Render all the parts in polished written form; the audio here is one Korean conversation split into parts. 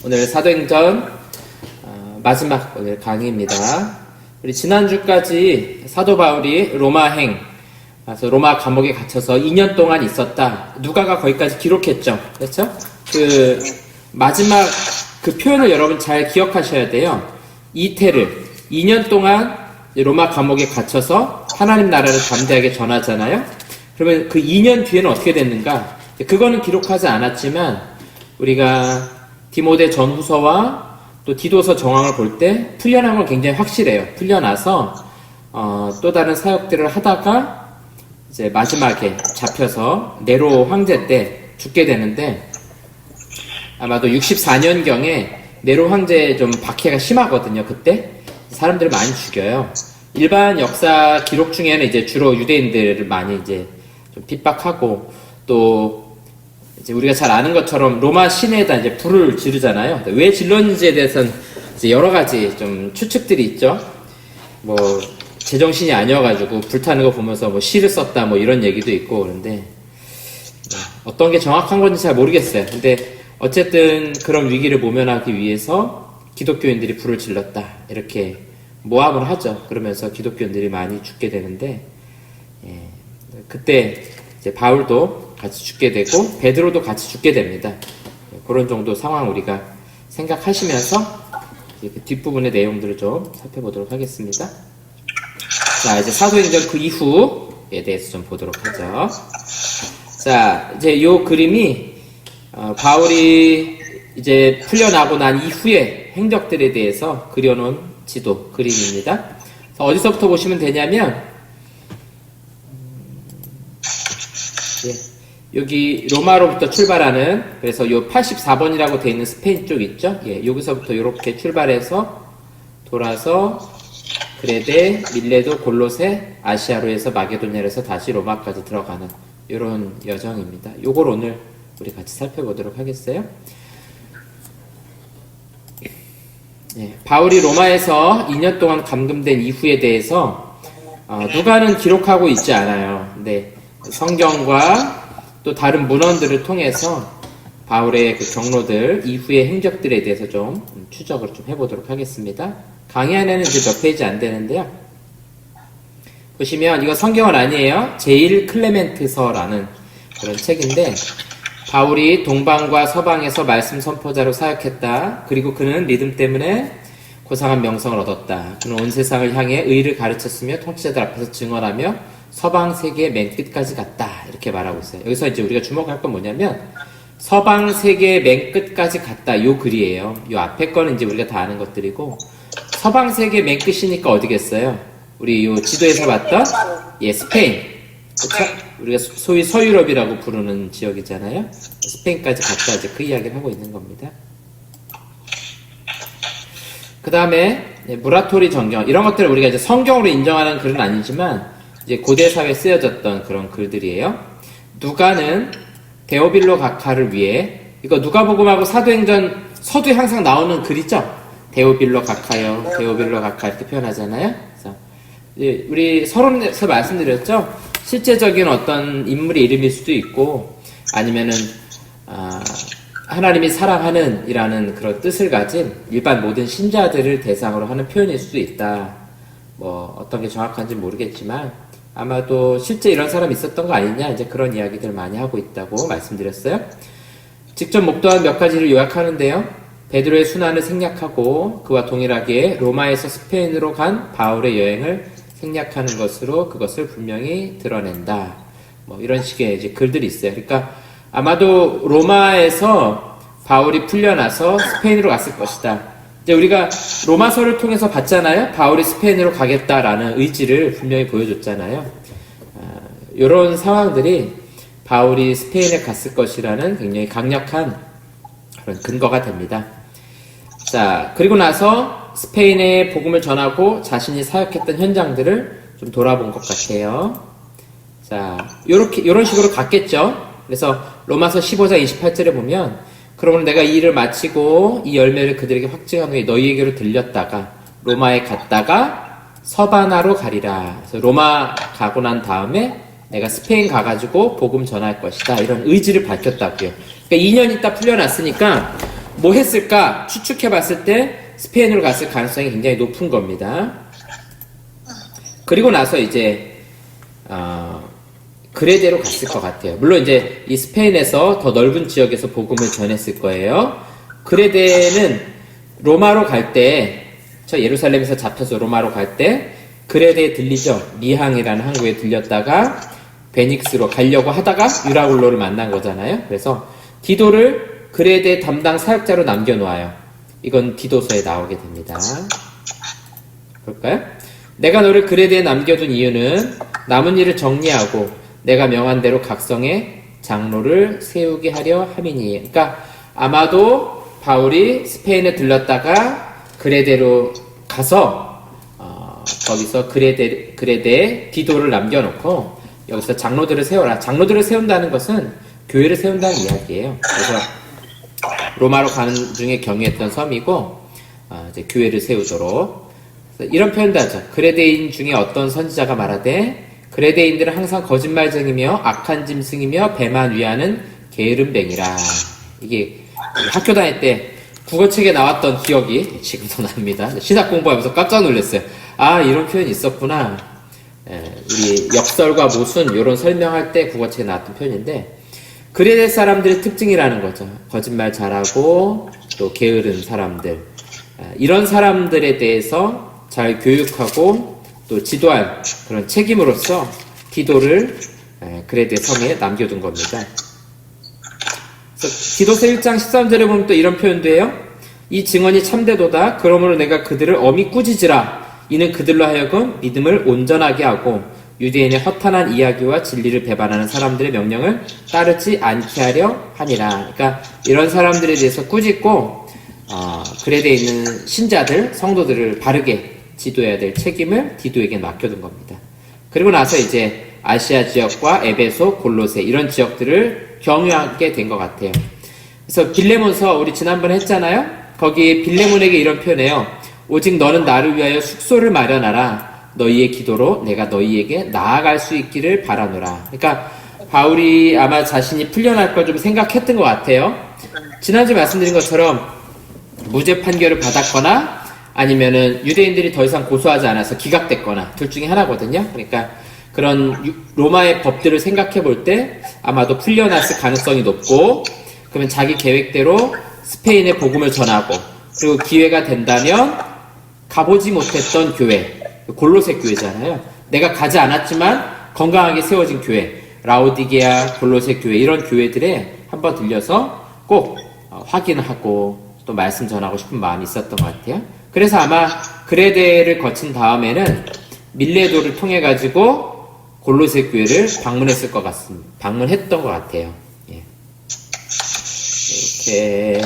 오늘 사도행전 마지막 오늘 강의입니다. 우리 지난주까지 사도 바울이 로마행, 그래서 로마 감옥에 갇혀서 2년 동안 있었다. 누가가 거기까지 기록했죠. 그렇죠? 그 마지막 그 표현을 여러분 잘 기억하셔야 돼요. 이태를 2년 동안 로마 감옥에 갇혀서 하나님 나라를 담대하게 전하잖아요. 그러면 그 2년 뒤에는 어떻게 됐는가? 그거는 기록하지 않았지만 우리가 디모데 전후서와 또 디도서 정황을 볼 때 풀려난 건 굉장히 확실해요. 풀려나서 또 다른 사역들을 하다가 이제 마지막에 잡혀서 네로 황제 때 죽게 되는데, 아마도 64년경에 네로 황제 좀 박해가 심하거든요. 그때 사람들을 많이 죽여요. 일반 역사 기록 중에는 이제 주로 유대인들을 많이 이제 좀 핍박하고, 또 이제 우리가 잘 아는 것처럼 로마 시내에다 이제 불을 지르잖아요. 왜 질렀는지에 대해서는 이제 여러 가지 좀 추측들이 있죠. 뭐 제정신이 아니어가지고 불타는 거 보면서 뭐 시를 썼다 뭐 이런 얘기도 있고, 그런데 어떤 게 정확한 건지 잘 모르겠어요. 근데 어쨌든 그런 위기를 모면하기 위해서 기독교인들이 불을 질렀다 이렇게 모함을 하죠. 그러면서 기독교인들이 많이 죽게 되는데, 그때 이제 바울도 같이 죽게 되고 베드로도 같이 죽게 됩니다. 그런 정도 상황 우리가 생각하시면서 그 뒷부분의 내용들을 좀 살펴보도록 하겠습니다. 자, 이제 사도행전 그 이후에 대해서 좀 보도록 하죠. 자, 이제 요 그림이 바울이 이제 풀려나고 난 이후의 행적들에 대해서 그려놓은 지도 그림입니다. 어디서부터 보시면 되냐면, 여기 로마로부터 출발하는, 그래서 요 84번이라고 되어 있는 스페인 쪽 있죠? 여기서부터 이렇게 출발해서 돌아서 그레데, 밀레도, 골로세, 아시아로 해서 마게도냐에서 다시 로마까지 들어가는 이런 여정입니다. 요걸 오늘 우리 같이 살펴보도록 하겠어요. 바울이 로마에서 2년 동안 감금된 이후에 대해서 누가는 기록하고 있지 않아요. 근데 성경과 또 다른 문헌들을 통해서 바울의 그 경로들, 이후의 행적들에 대해서 좀 추적을 좀 해보도록 하겠습니다. 강의 안에는 이제 몇 페이지 안 되는데요. 보시면 이거 성경은 아니에요. 제일 클레멘트서라는 그런 책인데, 바울이 동방과 서방에서 말씀 선포자로 사역했다. 그리고 그는 믿음 때문에 고상한 명성을 얻었다. 그는 온 세상을 향해 의를 가르쳤으며 통치자들 앞에서 증언하며 서방 세계의 맨 끝까지 갔다. 이렇게 말하고 있어요. 여기서 이제 우리가 주목할 건 뭐냐면, 서방 세계의 맨 끝까지 갔다. 요 글이에요. 요 앞에 거는 이제 우리가 다 아는 것들이고, 서방 세계의 맨 끝이니까 어디겠어요? 우리 요 지도에서 봤던, 스페인. 그쵸? 우리가 소위 서유럽이라고 부르는 지역이잖아요. 스페인까지 갔다. 이제 그 이야기를 하고 있는 겁니다. 그 다음에, 무라토리 정경. 이런 것들을 우리가 이제 성경으로 인정하는 글은 아니지만, 이제 고대 사회에 쓰여졌던 그런 글들이에요. 누가는 데오빌로 각하를 위해, 이거 누가복음하고 사도행전 서두에 항상 나오는 글이죠. 데오빌로 각하요, 데오빌로 각하 이렇게 표현하잖아요. 그래서 우리 서론에서 말씀드렸죠. 실제적인 어떤 인물의 이름일 수도 있고, 아니면은 하나님이 사랑하는 이라는 그런 뜻을 가진 일반 모든 신자들을 대상으로 하는 표현일 수도 있다. 뭐 어떤 게 정확한지 모르겠지만 아마도 실제 이런 사람이 있었던 거 아니냐, 이제 그런 이야기들 많이 하고 있다고 말씀드렸어요. 직접 목도한 몇 가지를 요약하는데요. 베드로의 순환을 생략하고 그와 동일하게 로마에서 스페인으로 간 바울의 여행을 생략하는 것으로 그것을 분명히 드러낸다. 뭐 이런 식의 이제 글들이 있어요. 그러니까 아마도 로마에서 바울이 풀려나서 스페인으로 갔을 것이다. 이제 우리가 로마서를 통해서 봤잖아요. 바울이 스페인으로 가겠다라는 의지를 분명히 보여줬잖아요. 이런 상황들이 바울이 스페인에 갔을 것이라는 굉장히 강력한 그런 근거가 됩니다. 자, 그리고 나서 스페인에 복음을 전하고 자신이 사역했던 현장들을 좀 돌아본 것 같아요. 자, 이런 식으로 갔겠죠. 그래서 로마서 15장 28절에 보면, 그러면 내가 이 일을 마치고 이 열매를 그들에게 확증한 후에 너희에게로 들렸다가 로마에 갔다가 서바나로 가리라. 그래서 로마 가고 난 다음에 내가 스페인 가가지고 복음 전할 것이다. 이런 의지를 밝혔다고요. 그러니까 2년 있다 풀려났으니까 뭐 했을까 추측해 봤을 때 스페인으로 갔을 가능성이 굉장히 높은 겁니다. 그리고 나서 이제 그레데로 갔을 것 같아요. 물론 이제 이 스페인에서 더 넓은 지역에서 복음을 전했을 거예요. 그레데는 로마로 갈 때, 저 예루살렘에서 잡혀서 로마로 갈 때 그레데에 들리죠. 리항이라는 항구에 들렸다가 베닉스로 가려고 하다가 유라굴로를 만난 거잖아요. 그래서 디도를 그레데 담당 사역자로 남겨놓아요. 이건 디도서에 나오게 됩니다. 볼까요? 내가 너를 그레데에 남겨둔 이유는 남은 일을 정리하고 내가 명한 대로 각성의 장로를 세우게 하려 함이니. 그러니까 아마도 바울이 스페인에 들렀다가 그레데로 가서 거기서 그레데에 디도를 남겨놓고 여기서 장로들을 세워라. 장로들을 세운다는 것은 교회를 세운다는 이야기예요. 그래서 로마로 가는 중에 경유했던 섬이고 이제 교회를 세우도록 이런 표현도 하죠. 그레데인 중에 어떤 선지자가 말하되 그레데인들은 항상 거짓말쟁이며 악한 짐승이며 배만 위하는 게으름뱅이라. 이게 학교 다닐 때 국어책에 나왔던 기억이 지금도 납니다. 신학 공부하면서 깜짝 놀랐어요. 아, 이런 표현이 있었구나. 우리 역설과 모순 이런 설명할 때 국어책에 나왔던 표현인데 그레데 사람들의 특징이라는 거죠. 거짓말 잘하고 또 게으른 사람들. 이런 사람들에 대해서 잘 교육하고 또 지도할 그런 책임으로서 디도를 그레데 섬에 남겨둔 겁니다. 디도서 1장 13절에 보면 또 이런 표현도 해요. 이 증언이 참되도다. 그러므로 내가 그들을 엄히 꾸짖으라. 이는 그들로 하여금 믿음을 온전하게 하고 유대인의 허탄한 이야기와 진리를 배반하는 사람들의 명령을 따르지 않게 하려 함이라. 그러니까 이런 사람들에 대해서 꾸짖고 그레데에 있는 신자들, 성도들을 바르게 지도해야 될 책임을 디도에게 맡겨둔 겁니다. 그리고 나서 이제 아시아 지역과 에베소, 골로새 이런 지역들을 경유하게 된 것 같아요. 그래서 빌레몬서 우리 지난번에 했잖아요. 거기 빌레몬에게 이런 표현해요. 오직 너는 나를 위하여 숙소를 마련하라. 너희의 기도로 내가 너희에게 나아갈 수 있기를 바라노라. 그러니까 바울이 아마 자신이 풀려날 걸 좀 생각했던 것 같아요. 지난주에 말씀드린 것처럼 무죄 판결을 받았거나 아니면은 유대인들이 더 이상 고소하지 않아서 기각됐거나 둘 중에 하나거든요. 그러니까 그런 로마의 법들을 생각해 볼 때 아마도 풀려났을 가능성이 높고, 그러면 자기 계획대로 스페인에 복음을 전하고 그리고 기회가 된다면 가보지 못했던 교회, 골로새 교회잖아요. 내가 가지 않았지만 건강하게 세워진 교회, 라오디게아, 골로새 교회 이런 교회들에 한번 들려서 꼭 확인하고 또 말씀 전하고 싶은 마음이 있었던 것 같아요. 그래서 아마 그레데를 거친 다음에는 밀레도를 통해 가지고 골로새 교회를 방문했을 것 같습니다. 방문했던 것 같아요. 예. 이렇게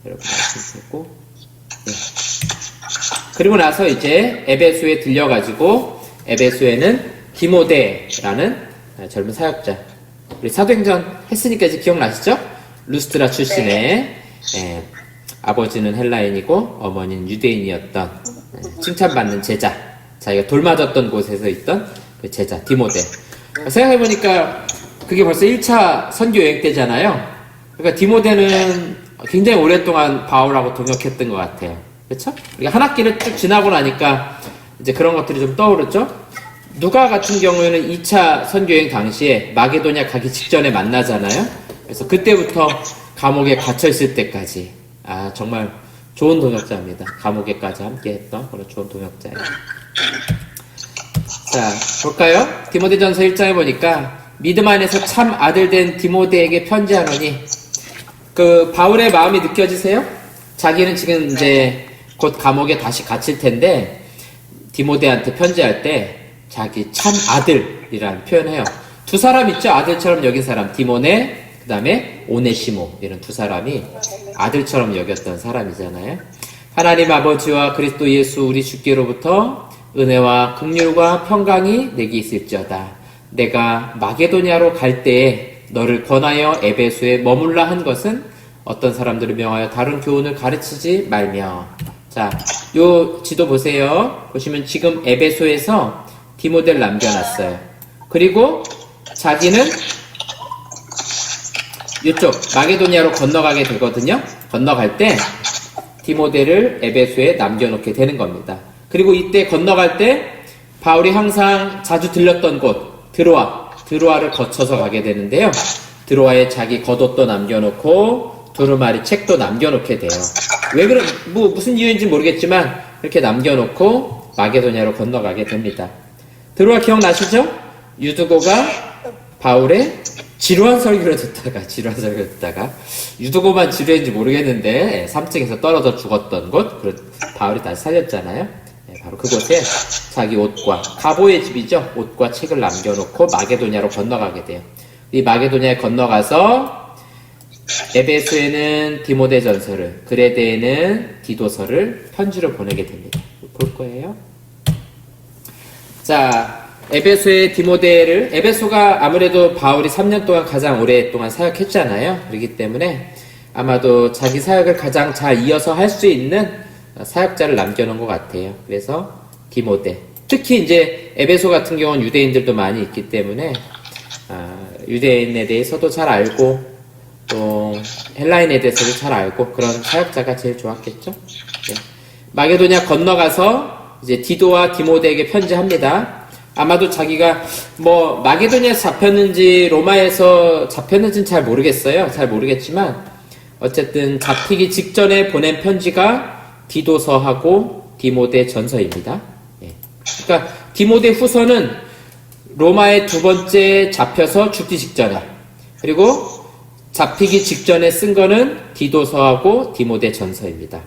여러분 말씀드리고, 예. 그리고 나서 이제 에베소에 들려가지고 에베소에는 디모데라는 젊은 사역자, 우리 사도행전 했으니까 이제 기억나시죠? 루스트라 출신의 아버지는 헬라인이고 어머니는 유대인이었던 칭찬받는 제자, 자기가 돌맞았던 곳에서 있던 그 제자 디모데. 생각해보니까 그게 벌써 1차 선교 여행 때잖아요. 그러니까 디모데는 굉장히 오랫동안 바울하고 동역했던 것 같아요. 그렇죠? 우리가 한 학기를 쭉 지나고 나니까 이제 그런 것들이 좀 떠오르죠. 누가 같은 경우에는 2차 선교여행 당시에 마게도냐 가기 직전에 만나잖아요. 그래서 그때부터 감옥에 갇혀있을 때까지 정말 좋은 동역자입니다. 감옥에까지 함께했던 그런 좋은 동역자예요. 자, 볼까요? 디모데전서 1장에 보니까 믿음 안에서 참 아들 된 디모데에게 편지하노니, 그 바울의 마음이 느껴지세요? 자기는 지금 이제 곧 감옥에 다시 갇힐 텐데 디모데한테 편지할 때 자기 참 아들이라는 표현해요. 두 사람 있죠? 아들처럼 여긴 사람, 디모네, 그 다음에 오네시모, 이런 두 사람이 아들처럼 여겼던 사람이잖아요. 하나님 아버지와 그리스도 예수 우리 주께로부터 은혜와 긍휼과 평강이 내게 있을지어다. 내가 마게도냐로 갈 때에 너를 권하여 에베소에 머물라 한 것은 어떤 사람들을 명하여 다른 교훈을 가르치지 말며. 자, 요 지도 보세요. 보시면 지금 에베소에서 디모데를 남겨놨어요. 그리고 자기는 이쪽 마게도냐로 건너가게 되거든요. 건너갈 때 디모데를 에베소에 남겨놓게 되는 겁니다. 그리고 이때 건너갈 때 바울이 항상 자주 들렸던 곳 드로아를 거쳐서 가게 되는데요. 드로아에 자기 겉옷도 남겨놓고 두루마리 책도 남겨놓게 돼요. 왜 그런 무슨 이유인지 모르겠지만 이렇게 남겨놓고 마게도냐로 건너가게 됩니다. 드로아 기억나시죠? 유두고가 바울의 지루한 설교를 듣다가 유두고만 지루했는지 모르겠는데 3층에서 떨어져 죽었던 곳 바울이 다시 살렸잖아요. 바로 그곳에 자기 옷과 가보의 집이죠. 옷과 책을 남겨놓고 마게도냐로 건너가게 돼요. 이 마게도냐에 건너가서 에베소에는 디모데전서를, 그레데에는 디도서를 편지로 보내게 됩니다. 볼 거예요. 자, 에베소의 디모데를, 에베소가 아무래도 바울이 3년 동안 가장 오랫동안 사역했잖아요. 그렇기 때문에 아마도 자기 사역을 가장 잘 이어서 할 수 있는 사역자를 남겨놓은 것 같아요. 그래서 디모데, 특히 이제 에베소 같은 경우는 유대인들도 많이 있기 때문에 유대인에 대해서도 잘 알고 또 헬라인에 대해서도 잘 알고 그런 사역자가 제일 좋았겠죠. 네. 마게도냐 건너가서 이제 디도와 디모데에게 편지합니다. 아마도 자기가 마게도냐에서 잡혔는지 로마에서 잡혔는지는 잘 모르겠어요. 잘 모르겠지만 어쨌든 잡히기 직전에 보낸 편지가 디도서하고 디모데 전서입니다. 예. 그러니까 디모데 후서는 로마에 두 번째 잡혀서 죽기 직전에, 그리고 잡히기 직전에 쓴 거는 디도서하고 디모데 전서입니다.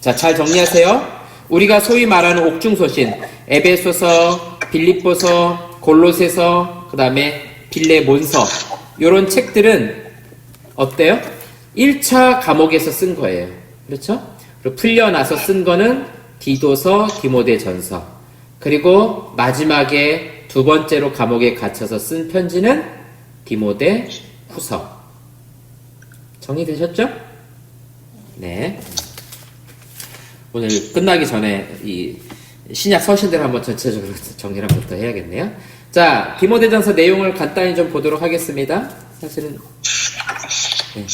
자, 잘 정리하세요. 우리가 소위 말하는 옥중서신, 에베소서, 빌립보서, 골로새서, 그 다음에 빌레몬서, 요런 책들은 어때요? 1차 감옥에서 쓴 거예요. 그렇죠? 그리고 풀려나서 쓴 거는 디도서, 디모데 전서. 그리고 마지막에 두 번째로 감옥에 갇혀서 쓴 편지는 디모데 후서. 정리되셨죠? 네. 오늘 끝나기 전에 이 신약 서신들 한번 전체적으로 정리를 한번 더 해야겠네요. 자, 디모데전서 내용을 간단히 좀 보도록 하겠습니다. 사실은 네.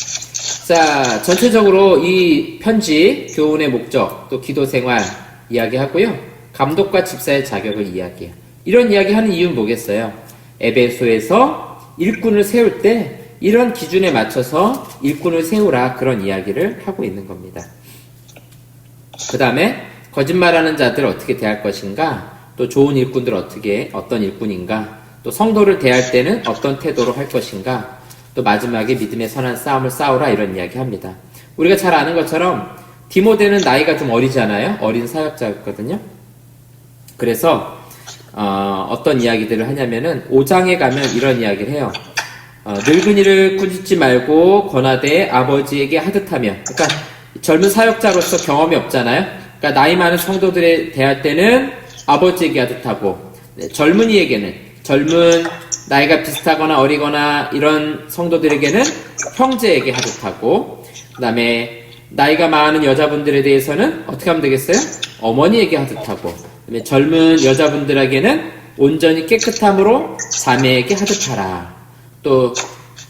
자, 전체적으로 이 편지, 교훈의 목적, 또 기도 생활 이야기하고요. 감독과 집사의 자격을 이야기해요. 이런 이야기 하는 이유는 뭐겠어요? 에베소에서 일꾼을 세울 때 이런 기준에 맞춰서 일꾼을 세우라, 그런 이야기를 하고 있는 겁니다. 그 다음에 거짓말하는 자들 어떻게 대할 것인가, 또 좋은 일꾼들 어떤 일꾼인가, 또 성도를 대할 때는 어떤 태도로 할 것인가, 또 마지막에 믿음의 선한 싸움을 싸우라, 이런 이야기 합니다. 우리가 잘 아는 것처럼 디모데는 나이가 좀 어리잖아요. 어린 사역자였거든요. 그래서 어떤 이야기들을 하냐면은 5장에 가면 이런 이야기를 해요. 늙은이를 꾸짖지 말고 권하되 아버지에게 하듯하며, 그러니까 젊은 사역자로서 경험이 없잖아요. 그러니까 나이 많은 성도들에 대할 때는 아버지에게 하듯하고, 젊은이에게는, 젊은 나이가 비슷하거나 어리거나 이런 성도들에게는 형제에게 하듯하고, 그 다음에 나이가 많은 여자분들에 대해서는 어떻게 하면 되겠어요? 어머니에게 하듯하고, 그다음에 젊은 여자분들에게는 온전히 깨끗함으로 자매에게 하듯하라. 또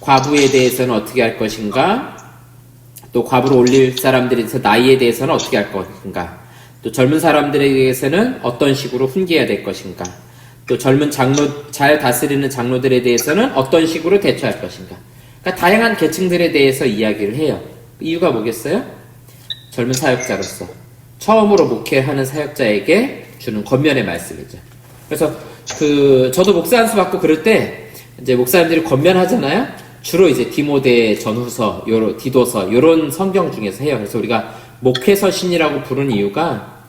과부에 대해서는 어떻게 할 것인가, 또 과부로 올릴 사람들에 대해서 나이에 대해서는 어떻게 할 것인가, 또 젊은 사람들에 대해서는 어떤 식으로 훈계해야 될 것인가, 또 젊은 장로, 잘 다스리는 장로들에 대해서는 어떤 식으로 대처할 것인가. 그러니까 다양한 계층들에 대해서 이야기를 해요. 이유가 뭐겠어요? 젊은 사역자로서 처음으로 목회하는 사역자에게 주는 권면의 말씀이죠. 그래서 저도 목사 안수 받고 그럴 때 이제 목사님들이 권면하잖아요. 주로 이제 디모데 전후서, 디도서 요런 성경 중에서 해요. 그래서 우리가 목회서신이라고 부르는 이유가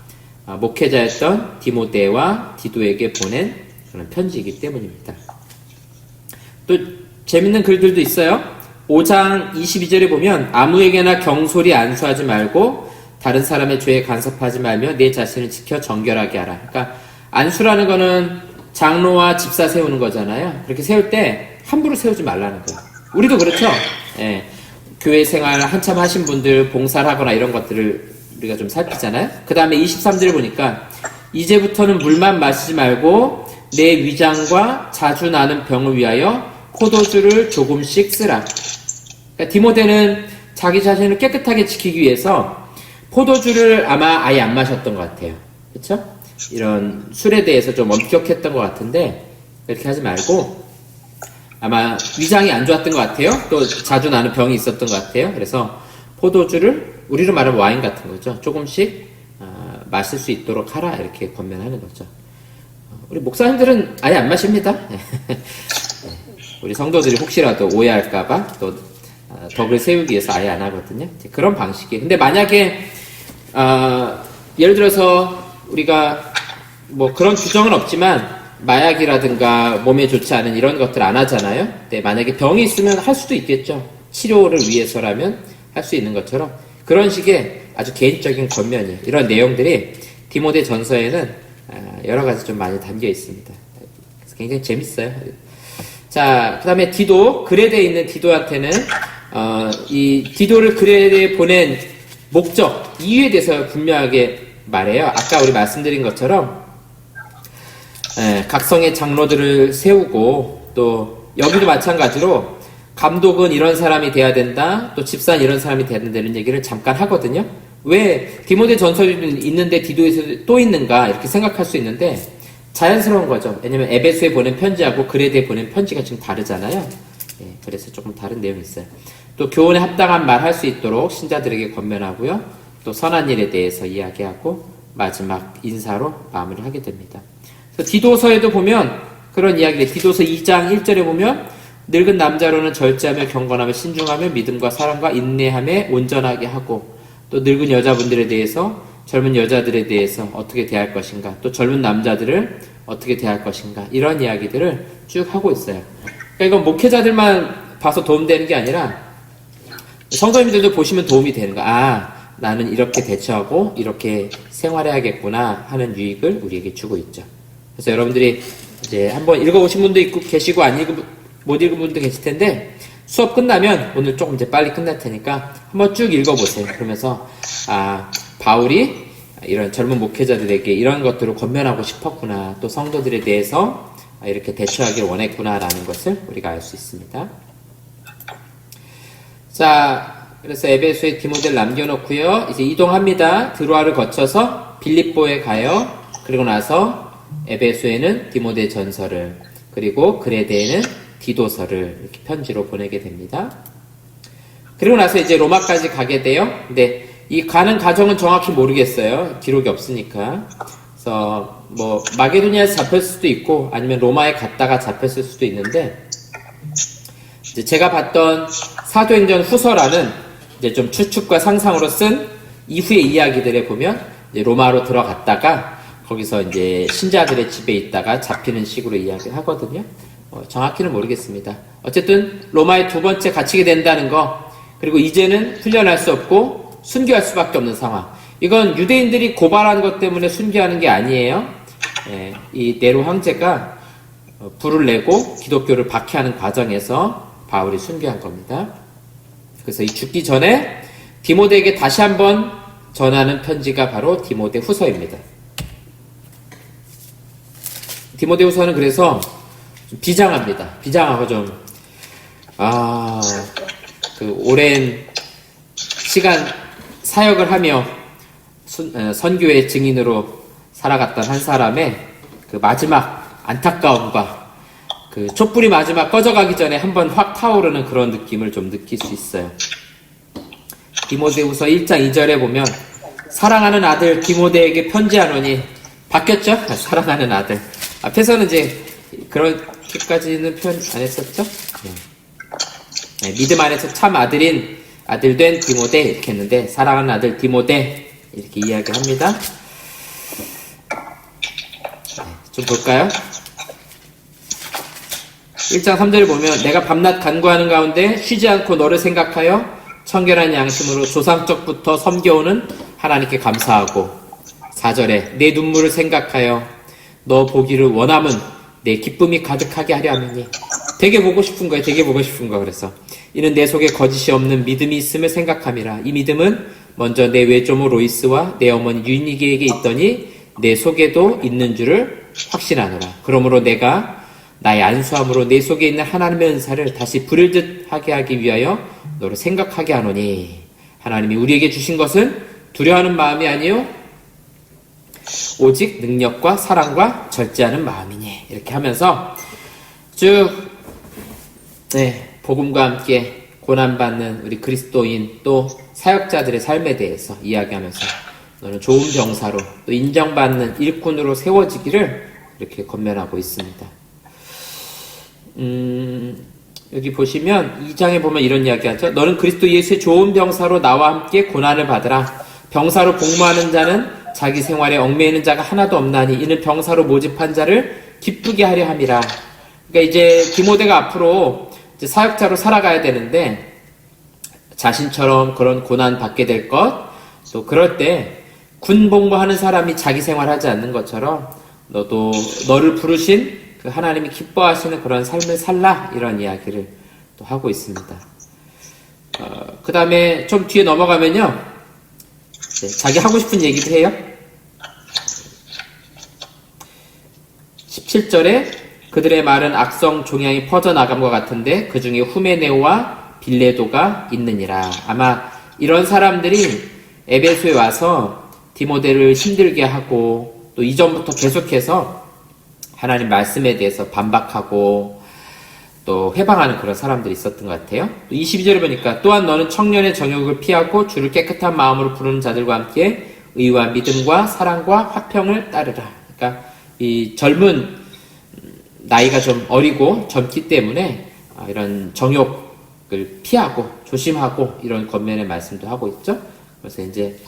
목회자였던 디모데와 디도에게 보낸 그런 편지이기 때문입니다. 또 재밌는 글들도 있어요. 5장 22절에 보면 아무에게나 경솔히 안수하지 말고 다른 사람의 죄에 간섭하지 말며 내 자신을 지켜 정결하게 하라. 그러니까 안수라는 거는 장로와 집사 세우는 거잖아요. 그렇게 세울 때 함부로 세우지 말라는 거예요. 우리도 그렇죠. 예. 교회 생활 한참 하신 분들 봉사를 하거나 이런 것들을 우리가 좀 살피잖아요. 그 다음에 23절에 보니까 이제부터는 물만 마시지 말고 내 위장과 자주 나는 병을 위하여 포도주를 조금씩 쓰라. 그러니까 디모데는 자기 자신을 깨끗하게 지키기 위해서 포도주를 아마 아예 안 마셨던 것 같아요. 그쵸? 이런 술에 대해서 좀 엄격했던 것 같은데 그렇게 하지 말고 아마 위장이 안 좋았던 것 같아요. 또 자주 나는 병이 있었던 것 같아요. 그래서 포도주를 우리로 말하면 와인 같은 거죠. 조금씩 마실 수 있도록 하라 이렇게 권면하는 거죠. 우리 목사님들은 아예 안 마십니다. 우리 성도들이 혹시라도 오해할까봐 또 덕을 세우기 위해서 아예 안 하거든요. 그런 방식이에요. 근데 만약에 예를 들어서 우리가 뭐 그런 규정은 없지만 마약이라든가 몸에 좋지 않은 이런 것들 안 하잖아요. 근데 만약에 병이 있으면 할 수도 있겠죠. 치료를 위해서라면 할 수 있는 것처럼 그런 식의 아주 개인적인 권면이에요. 이런 내용들이 디모데 전서에는 여러 가지 좀 많이 담겨 있습니다. 그래서 굉장히 재밌어요. 자, 그 다음에 디도, 그레데에 있는 디도한테는 이 디도를 그레데에 보낸 목적, 이유에 대해서 분명하게 말해요. 아까 우리 말씀드린 것처럼 각성의 장로들을 세우고 또 여기도 마찬가지로 감독은 이런 사람이 돼야 된다, 또 집사는 이런 사람이 돼야 된다는 얘기를 잠깐 하거든요. 왜 디모데 전서에 있는데 디도에서 또 있는가 이렇게 생각할 수 있는데 자연스러운 거죠. 왜냐면 에베소에 보낸 편지하고 그레데에 보낸 편지가 지금 다르잖아요. 그래서 조금 다른 내용이 있어요. 또 교훈에 합당한 말 할 수 있도록 신자들에게 권면하고요. 또 선한 일에 대해서 이야기하고 마지막 인사로 마무리를 하게 됩니다. 그래서 디도서에도 보면 그런 이야기를 디도서 2장 1절에 보면 늙은 남자로는 절제하며 경건하며 신중하며 믿음과 사랑과 인내함에 온전하게 하고 또 늙은 여자분들에 대해서 젊은 여자들에 대해서 어떻게 대할 것인가 또 젊은 남자들을 어떻게 대할 것인가 이런 이야기들을 쭉 하고 있어요. 그러니까 이건 목회자들만 봐서 도움되는 게 아니라 성도님들도 보시면 도움이 되는 거야. 나는 이렇게 대처하고 이렇게 생활해야겠구나 하는 유익을 우리에게 주고 있죠. 그래서 여러분들이 이제 한번 읽어보신 분도 있고 계시고 못 읽은 분도 계실 텐데 수업 끝나면 오늘 조금 이제 빨리 끝날 테니까 한번 쭉 읽어보세요. 그러면서 바울이 이런 젊은 목회자들에게 이런 것들을 권면하고 싶었구나 또 성도들에 대해서 이렇게 대처하기를 원했구나 라는 것을 우리가 알 수 있습니다. 자, 그래서 에베소에 디모데를 남겨놓고요. 이제 이동합니다. 드로아를 거쳐서 빌립보에 가요. 그리고 나서 에베소에는 디모데 전서를 그리고 그레데에는 디도서를 이렇게 편지로 보내게 됩니다. 그리고 나서 이제 로마까지 가게 돼요. 근데 이 가는 과정은 정확히 모르겠어요. 기록이 없으니까. 그래서 뭐 마게도니아에서 잡혔을 수도 있고 아니면 로마에 갔다가 잡혔을 수도 있는데 이제 제가 봤던 사도행전 후서라는 이제 좀 추측과 상상으로 쓴 이후의 이야기들에 보면 이제 로마로 들어갔다가 거기서 이제 신자들의 집에 있다가 잡히는 식으로 이야기를 하거든요. 정확히는 모르겠습니다. 어쨌든 로마에 두 번째 갇히게 된다는 거 그리고 이제는 풀려날 수 없고 순교할 수밖에 없는 상황. 이건 유대인들이 고발한 것 때문에 순교하는 게 아니에요. 이 네로 황제가 불을 내고 기독교를 박해하는 과정에서 바울이 순교한 겁니다. 그래서 이 죽기 전에 디모데에게 다시 한번 전하는 편지가 바로 디모데 후서입니다. 디모데 후서는 그래서 좀 비장합니다. 비장하고 좀 그 오랜 시간 사역을 하며 선교의 증인으로 살아갔던 한 사람의 그 마지막 안타까움과 그 촛불이 마지막 꺼져가기 전에 한번 확 타오르는 그런 느낌을 좀 느낄 수 있어요. 디모데후서 1장 2절에 보면 사랑하는 아들 디모데에게 편지하노니 바뀌었죠? 사랑하는 아들. 앞에서는 이제 그렇게까지는 표현 안 했었죠? 네, 믿음 안에서 참 아들 된 디모데 이렇게 했는데 사랑하는 아들 디모데 이렇게 이야기합니다. 좀 볼까요? 1장 3절을 보면 내가 밤낮 간구하는 가운데 쉬지 않고 너를 생각하여 청결한 양심으로 조상적부터 섬겨오는 하나님께 감사하고 4절에 내 눈물을 생각하여 너 보기를 원함은 내 기쁨이 가득하게 하려 함이니 되게 보고 싶은 거예요. 되게 보고 싶은 거. 그래서 이는 내 속에 거짓이 없는 믿음이 있음을 생각함이라. 이 믿음은 먼저 내 외조모 로이스와 내 어머니 유니게에게 있더니 내 속에도 있는 줄을 확신하노라. 그러므로 내가 나의 안수함으로 내 속에 있는 하나님의 은사를 다시 부를 듯 하게 하기 위하여 너를 생각하게 하노니 하나님이 우리에게 주신 것은 두려워하는 마음이 아니요 오직 능력과 사랑과 절제하는 마음이니. 이렇게 하면서 쭉 복음과 함께 고난받는 우리 그리스도인 또 사역자들의 삶에 대해서 이야기하면서 너는 좋은 병사로 또 인정받는 일꾼으로 세워지기를 이렇게 권면하고 있습니다. 여기 보시면 2장에 보면 이런 이야기 하죠. 너는 그리스도 예수의 좋은 병사로 나와 함께 고난을 받으라. 병사로 복무하는 자는 자기 생활에 얽매이는 자가 하나도 없나니 이는 병사로 모집한 자를 기쁘게 하려 함이라. 그러니까 이제 디모데가 앞으로 이제 사역자로 살아가야 되는데 자신처럼 그런 고난 받게 될 것, 또 그럴 때 군 복무하는 사람이 자기 생활하지 않는 것처럼 너도 너를 부르신 그 하나님이 기뻐하시는 그런 삶을 살라, 이런 이야기를 또 하고 있습니다. 그 다음에 좀 뒤에 넘어가면요, 자기 하고 싶은 얘기도 해요. 17절에 그들의 말은 악성 종양이 퍼져나감과 같은데 그 중에 후메네오와 빌레도가 있느니라. 아마 이런 사람들이 에베소에 와서 디모데를 힘들게 하고 또 이전부터 계속해서 하나님 말씀에 대해서 반박하고 또 회방하는 그런 사람들이 있었던 것 같아요. 또 22절에 보니까 또한 너는 청년의 정욕을 피하고 주를 깨끗한 마음으로 부르는 자들과 함께 의와 믿음과 사랑과 화평을 따르라. 그러니까 이 젊은 나이가 좀 어리고 젊기 때문에 이런 정욕을 피하고 조심하고 이런 권면의 말씀도 하고 있죠. 그래서 이제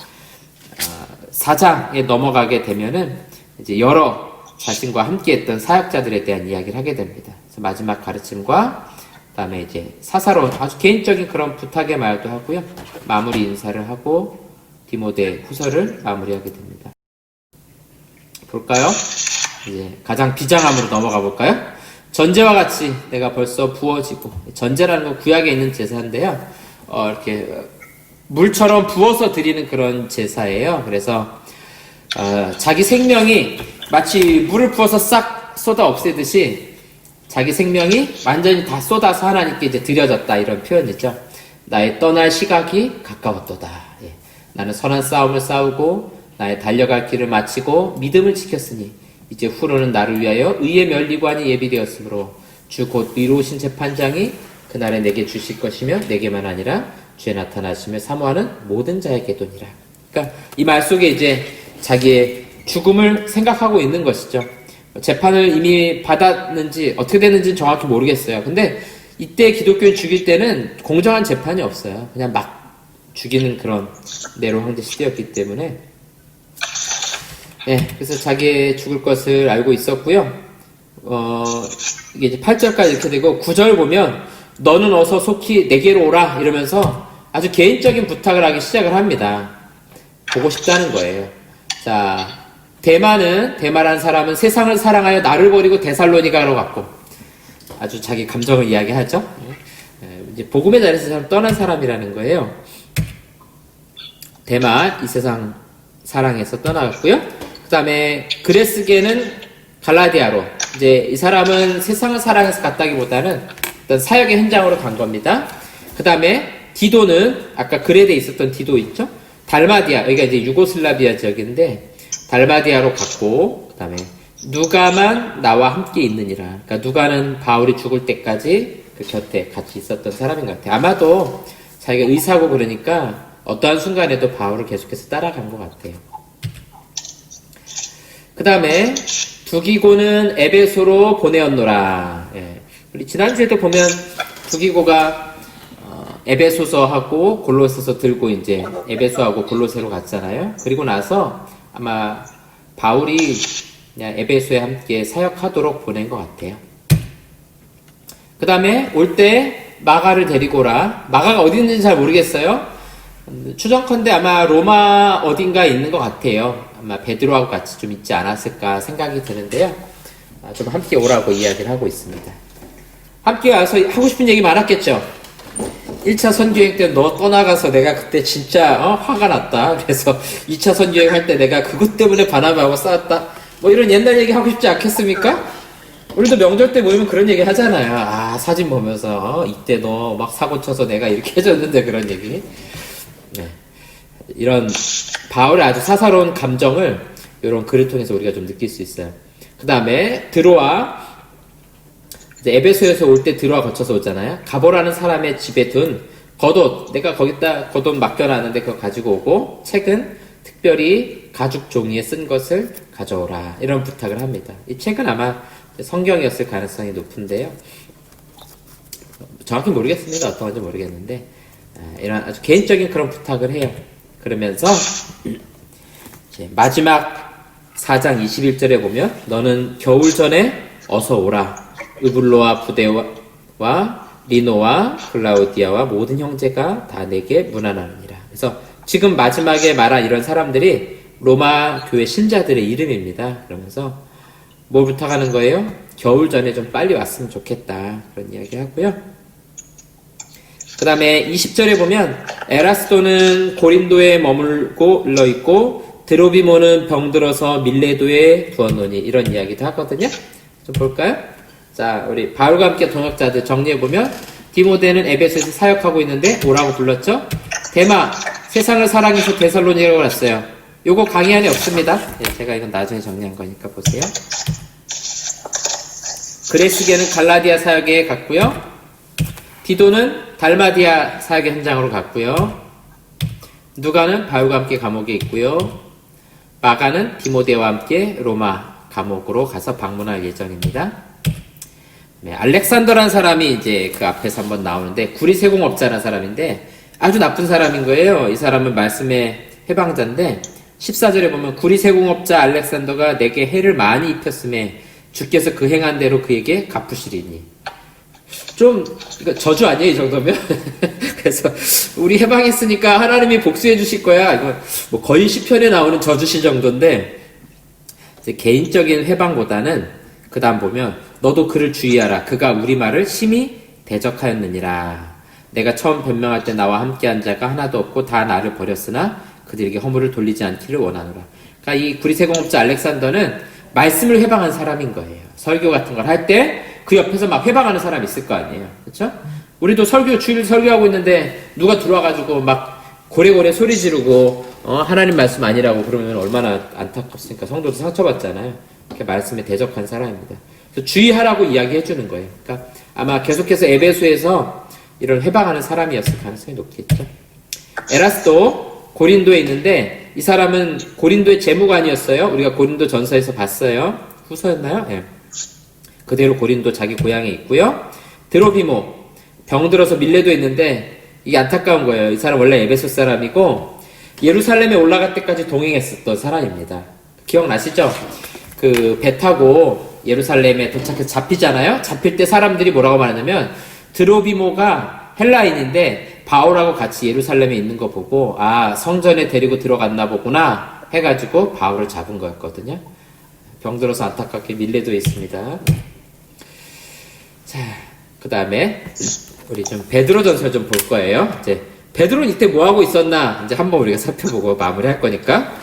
4장에 넘어가게 되면은 이제 여러 자신과 함께 했던 사역자들에 대한 이야기를 하게 됩니다. 그래서 마지막 가르침과 그다음에 이제 사사로운 아주 개인적인 그런 부탁의 말도 하고요. 마무리 인사를 하고 디모데 후서를 마무리하게 됩니다. 볼까요? 이제 가장 비장함으로 넘어가 볼까요? 전제와 같이 내가 벌써 부어지고, 전제라는 건 구약에 있는 제사인데요. 이렇게 물처럼 부어서 드리는 그런 제사예요. 그래서 자기 생명이 마치 물을 부어서 싹 쏟아 없애듯이 자기 생명이 완전히 다 쏟아서 하나님께 이제 드려졌다, 이런 표현이죠. 나의 떠날 시각이 가까웠도다. 예. 나는 선한 싸움을 싸우고 나의 달려갈 길을 마치고 믿음을 지켰으니 이제 후로는 나를 위하여 의의 면리관이 예비되었으므로 주 곧 의로우신 재판장이 그날에 내게 주실 것이며 내게만 아니라 주에 나타나시며 사모하는 모든 자에게도니라. 그러니까 이 말 속에 이제 자기의 죽음을 생각하고 있는 것이죠. 재판을 이미 받았는지 어떻게 됐는지는 정확히 모르겠어요. 근데 이때 기독교인 죽일 때는 공정한 재판이 없어요. 그냥 막 죽이는 그런 네로 황제 시대였기 때문에 그래서 자기의 죽을 것을 알고 있었고요. 이게 이제 8절까지 이렇게 되고 9절 보면 너는 어서 속히 내게로 오라 이러면서 아주 개인적인 부탁을 하기 시작을 합니다. 보고 싶다는 거예요. 자, 대마라는 사람은 세상을 사랑하여 나를 버리고 데살로니가로 갔고, 아주 자기 감정을 이야기하죠. 이제 복음의 자리에서 떠난 사람이라는 거예요. 대마, 이 세상 사랑해서 떠나갔고요. 그 다음에 그레스게는 갈라디아로, 이제 이 사람은 세상을 사랑해서 갔다기보다는 어떤 사역의 현장으로 간 겁니다. 그 다음에 디도는 아까 그레데에 있었던 디도 있죠? 달마디아, 여기가 이제 유고슬라비아 지역인데 달마디아로 갔고, 그 다음에 누가만 나와 함께 있느니라. 그러니까 누가는 바울이 죽을 때까지 그 곁에 같이 있었던 사람인 것 같아요. 아마도 자기가 의사고 그러니까 어떠한 순간에도 바울을 계속해서 따라간 것 같아요. 그 다음에 두기고는 에베소로 보내었노라. 우리 지난주에도 보면 두기고가 에베소서하고 골로새서 들고 이제 에베소하고 골로새로 갔잖아요. 그리고 나서 아마 바울이 그냥 에베소에 함께 사역하도록 보낸 것 같아요. 그 다음에 올 때 마가를 데리고 오라. 마가가 어디 있는지 잘 모르겠어요. 추정컨대 아마 로마 어딘가에 있는 것 같아요. 아마 베드로하고 같이 좀 있지 않았을까 생각이 드는데요. 좀 함께 오라고 이야기를 하고 있습니다. 함께 와서 하고 싶은 얘기 많았겠죠. 1차 선교행 때 너 떠나가서 내가 그때 진짜 화가 났다. 그래서 2차 선교행 할 때 내가 그것 때문에 바나바하고 싸웠다. 뭐 이런 옛날 얘기 하고 싶지 않겠습니까? 우리도 명절 때 모이면 그런 얘기 하잖아요. 아, 사진 보면서 이때 너 막 사고 쳐서 내가 이렇게 해줬는데 그런 얘기. 네. 이런 바울의 아주 사사로운 감정을 이런 글을 통해서 우리가 좀 느낄 수 있어요. 그 다음에 드로아, 이제 에베소에서 올 때 드로아 거쳐서 오잖아요. 가보라는 사람의 집에 둔 겉옷, 내가 거기다 겉옷 맡겨놨는데 그거 가지고 오고, 책은 특별히 가죽 종이에 쓴 것을 가져오라, 이런 부탁을 합니다. 이 책은 아마 성경이었을 가능성이 높은데요. 정확히 모르겠습니다. 어떤 건지 모르겠는데, 이런 아주 개인적인 그런 부탁을 해요. 그러면서 이제 마지막 4장 21절에 보면, 너는 겨울 전에 어서 오라. 으블로와 부데와 리노와 클라우디아와 모든 형제가 다 내게 문안하느니라. 그래서 지금 마지막에 말한 이런 사람들이 로마 교회 신자들의 이름입니다. 그러면서 뭘 부탁하는 거예요? 겨울 전에 좀 빨리 왔으면 좋겠다, 그런 이야기 하고요. 그 다음에 20절에 보면 에라스도는 고린도에 머물고 있고 드로비모는 병들어서 밀레도에 두었노니, 이런 이야기도 하거든요. 좀 볼까요? 자, 우리 바울과 함께 동역자들 정리해보면, 디모데는 에베소에서 사역하고 있는데 뭐라고 불렀죠? 데마, 세상을 사랑해서 데살로니가로 갔어요. 요거 강의 안에 없습니다. 예, 제가 이건 나중에 정리한 거니까 보세요. 그레시게는 갈라디아 사역에 갔고요. 디도는 달마디아 사역의 현장으로 갔고요. 누가는 바울과 함께 감옥에 있고요. 마가는 디모데와 함께 로마 감옥으로 가서 방문할 예정입니다. 네, 알렉산더라는 사람이 이제 그 앞에서 한번 나오는데, 구리세공업자라는 사람인데 아주 나쁜 사람인 거예요. 이 사람은 말씀의 해방자인데 14절에 보면, 구리세공업자 알렉산더가 내게 해를 많이 입혔음에 주께서 그 행한 대로 그에게 갚으시리니. 좀 저주 아니에요, 이 정도면? 그래서 우리 해방했으니까 하나님이 복수해 주실 거야, 이거 뭐 거의 시편에 나오는 저주시 정도인데, 이제 개인적인 해방보다는 그 다음 보면, 너도 그를 주의하라. 그가 우리 말을 심히 대적하였느니라. 내가 처음 변명할 때 나와 함께한 자가 하나도 없고 다 나를 버렸으나 그들에게 허물을 돌리지 않기를 원하노라. 그러니까 이 구리세공업자 알렉산더는 말씀을 해방한 사람인 거예요. 설교 같은 걸 할 때 그 옆에서 막 해방하는 사람이 있을 거 아니에요. 그렇죠? 우리도 주일 설교하고 있는데 누가 들어와가지고 막 고래고래 소리 지르고 하나님 말씀 아니라고 그러면 얼마나 안타깝습니까? 성도도 상처받잖아요. 이렇게 말씀에 대적한 사람입니다. 그래서 주의하라고 이야기해 주는 거예요. 그러니까 아마 계속해서 에베소에서 이런 해방하는 사람이었을 가능성이 높겠죠. 에라스도 고린도에 있는데, 이 사람은 고린도의 재무관이었어요. 우리가 고린도 전서에서 봤어요. 후서였나요? 예. 그대로 고린도 자기 고향에 있고요. 드로비모, 병들어서 밀레도에 있는데, 이게 안타까운 거예요. 이 사람 원래 에베소 사람이고 예루살렘에 올라갈 때까지 동행했었던 사람입니다. 기억나시죠? 그 배 타고 예루살렘에 도착해서 잡히잖아요. 잡힐 때 사람들이 뭐라고 말하냐면, 드로비모가 헬라인인데 바울하고 같이 예루살렘에 있는 거 보고, 아, 성전에 데리고 들어갔나 보구나 해가지고 바울을 잡은 거였거든요. 병들어서 안타깝게 밀레도에 있습니다. 자, 그 다음에 우리 좀 베드로 전설 좀 볼 거예요. 이제 베드로는 이때 뭐 하고 있었나 이제 한번 우리가 살펴보고 마무리할 거니까.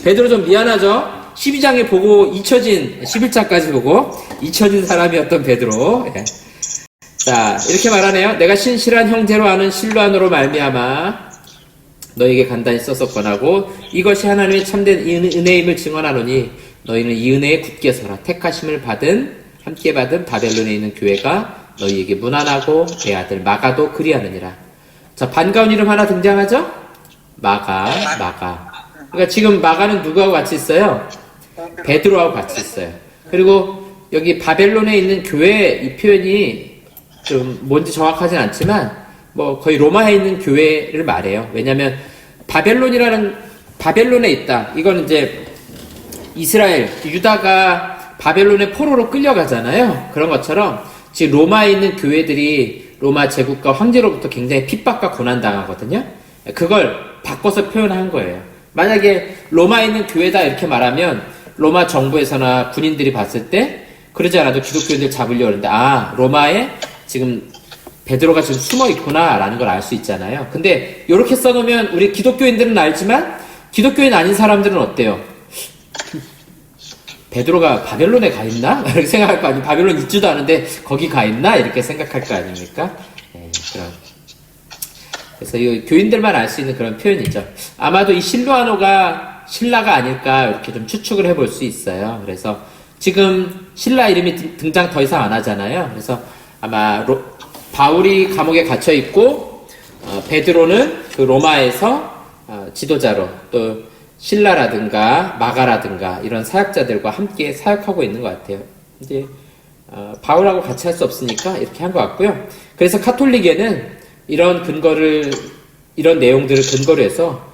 베드로 좀 미안하죠. 12장에 보고 잊혀진, 11장까지 보고 잊혀진 사람이었던 베드로. 예. 자, 이렇게 말하네요. 내가 신실한 형제로 아는 실로안으로 말미암아 너에게 간단히 써서 권하고, 이것이 하나님의 참된 은혜임을 증언하노니 너희는 이 은혜에 굳게 서라. 택하심을 받은, 함께 받은 바벨론에 있는 교회가 너희에게 문안하고 내 아들 마가도 그리하느니라. 자, 반가운 이름 하나 등장하죠? 마가. 그러니까 지금 마가는 누구하고 같이 있어요? 베드로하고 같이 있어요. 그리고 여기 바벨론에 있는 교회, 이 표현이 좀 뭔지 정확하진 않지만 뭐 거의 로마에 있는 교회를 말해요. 왜냐면 바벨론에 있다. 이건 이제 이스라엘, 유다가 바벨론의 포로로 끌려가잖아요. 그런 것처럼 지금 로마에 있는 교회들이 로마 제국과 황제로부터 굉장히 핍박과 고난당하거든요. 그걸 바꿔서 표현한 거예요. 만약에 로마에 있는 교회다 이렇게 말하면 로마 정부에서나 군인들이 봤을 때 그러지 않아도 기독교인들 잡으려고 하는데, 아, 로마에 지금 베드로가 지금 숨어 있구나 라는 걸 알 수 있잖아요. 근데 이렇게 써놓으면 우리 기독교인들은 알지만 기독교인 아닌 사람들은 어때요? 베드로가 바벨론에 가 있나? 이렇게 생각할 거 아니에요. 바벨론 있지도 않은데 거기 가 있나? 이렇게 생각할 거 아닙니까? 그런. 그래서 이 교인들만 알 수 있는 그런 표현이죠. 아마도 이 실루아노가 신라가 아닐까 이렇게 좀 추측을 해볼 수 있어요. 그래서 지금 신라 이름이 등장 더 이상 안 하잖아요. 그래서 아마 바울이 감옥에 갇혀 있고 베드로는 그 로마에서 지도자로 또 신라라든가 마가라든가 이런 사역자들과 함께 사역하고 있는 것 같아요. 이제 바울하고 같이 할 수 없으니까 이렇게 한 것 같고요. 그래서 카톨릭에는 이런 내용들을 근거로 해서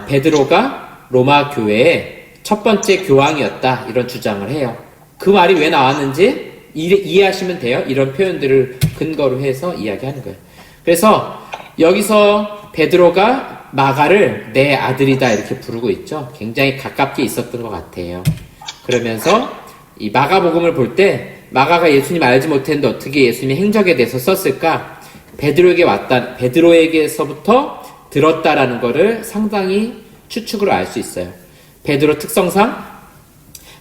베드로가 로마 교회의 첫 번째 교황이었다 이런 주장을 해요. 그 말이 왜 나왔는지 이해하시면 돼요. 이런 표현들을 근거로 해서 이야기하는 거예요. 그래서 여기서 베드로가 마가를 내 아들이다 이렇게 부르고 있죠. 굉장히 가깝게 있었던 것 같아요. 그러면서 이 마가복음을 볼 때 마가가 예수님 알지 못했는데 어떻게 예수님의 행적에 대해서 썼을까? 베드로에게서부터 들었다라는 것을 상당히 추측으로 알 수 있어요. 베드로 특성상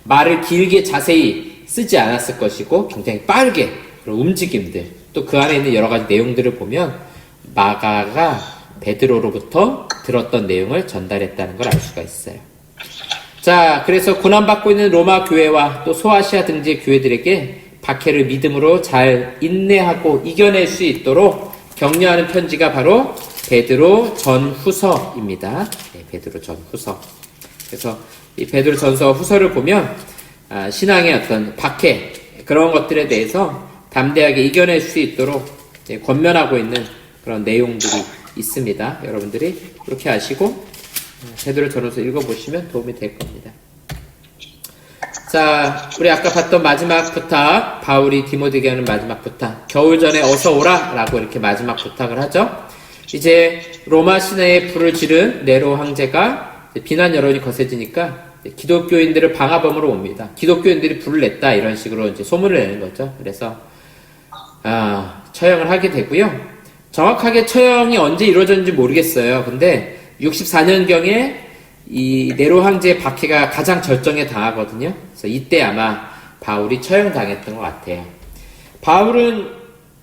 말을 길게 자세히 쓰지 않았을 것이고 굉장히 빠르게 그런 움직임들 또 그 안에 있는 여러 가지 내용들을 보면 마가가 베드로로부터 들었던 내용을 전달했다는 걸 알 수가 있어요. 자, 그래서 고난받고 있는 로마 교회와 또 소아시아 등지의 교회들에게 박해를 믿음으로 잘 인내하고 이겨낼 수 있도록 격려하는 편지가 바로 베드로 전후서입니다. 네, 베드로 전후서. 그래서 이 베드로 전서 후서를 보면 신앙의 어떤 박해 그런 것들에 대해서 담대하게 이겨낼 수 있도록 권면하고 있는 그런 내용들이 있습니다. 여러분들이 그렇게 아시고 베드로 전후서 읽어보시면 도움이 될 겁니다. 자, 우리 아까 봤던 마지막 부탁, 바울이 디모데에게 하는 마지막 부탁, 겨울 전에 어서 오라 라고 이렇게 마지막 부탁을 하죠. 이제 로마 시내에 불을 지른 네로 황제가 비난 여론이 거세지니까 기독교인들을 방화범으로 옵니다. 기독교인들이 불을 냈다 이런 식으로 이제 소문을 내는 거죠. 그래서 처형을 하게 되고요. 정확하게 처형이 언제 이루어졌는지 모르겠어요. 근데 64년경에 이 네로 황제의 박해가 가장 절정에 당하거든요. 그래서 이때 아마 바울이 처형당했던 것 같아요. 바울은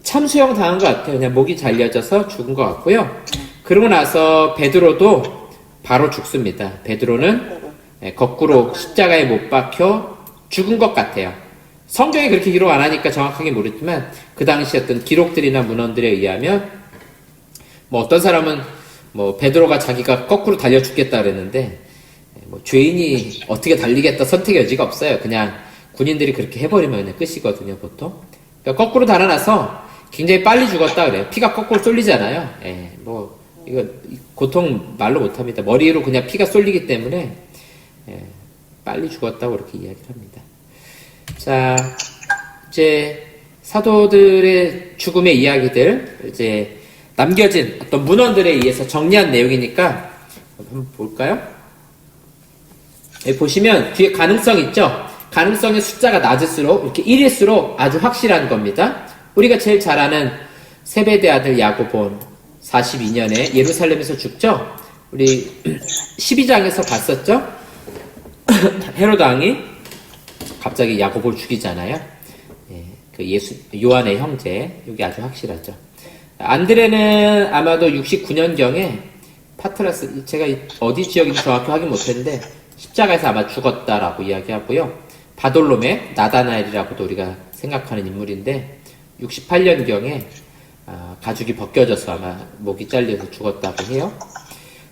참수형 당한 것 같아요. 그냥 목이 잘려져서 죽은 것 같고요. 그러고 나서 베드로도 바로 죽습니다. 베드로는 거꾸로 십자가에 못 박혀 죽은 것 같아요. 성경이 그렇게 기록 안 하니까 정확하게 모르지만 그 당시 어떤 기록들이나 문헌들에 의하면 뭐 어떤 사람은 뭐 베드로가 자기가 거꾸로 달려 죽겠다 그랬는데 뭐 죄인이 어떻게 달리겠다 선택의 여지가 없어요. 그냥 군인들이 그렇게 해버리면 그냥 끝이거든요, 보통. 그러니까 거꾸로 달아나서 굉장히 빨리 죽었다 그래요. 피가 거꾸로 쏠리잖아요. 뭐 이거 고통 말로 못합니다. 머리로 그냥 피가 쏠리기 때문에 빨리 죽었다고 그렇게 이야기를 합니다. 자, 이제 사도들의 죽음의 이야기들 이제 남겨진 어떤 문헌들에 의해서 정리한 내용이니까 한번 볼까요? 여기 보시면 뒤에 가능성 있죠? 가능성의 숫자가 낮을수록 이렇게 1일수록 아주 확실한 겁니다. 우리가 제일 잘 아는 세베대 아들 야고본 42년에 예루살렘에서 죽죠? 우리 12장에서 봤었죠? 헤로드 왕이 갑자기 야고보를 죽이잖아요. 그 요한의 형제, 여기 아주 확실하죠. 안드레는 아마도 69년경에 파트라스, 제가 어디 지역인지 정확히 확인 못했는데 십자가에서 아마 죽었다라고 이야기하고요. 바돌롬의 나다나엘이라고도 우리가 생각하는 인물인데 68년경에 가죽이 벗겨져서 아마 목이 잘려서 죽었다고 해요.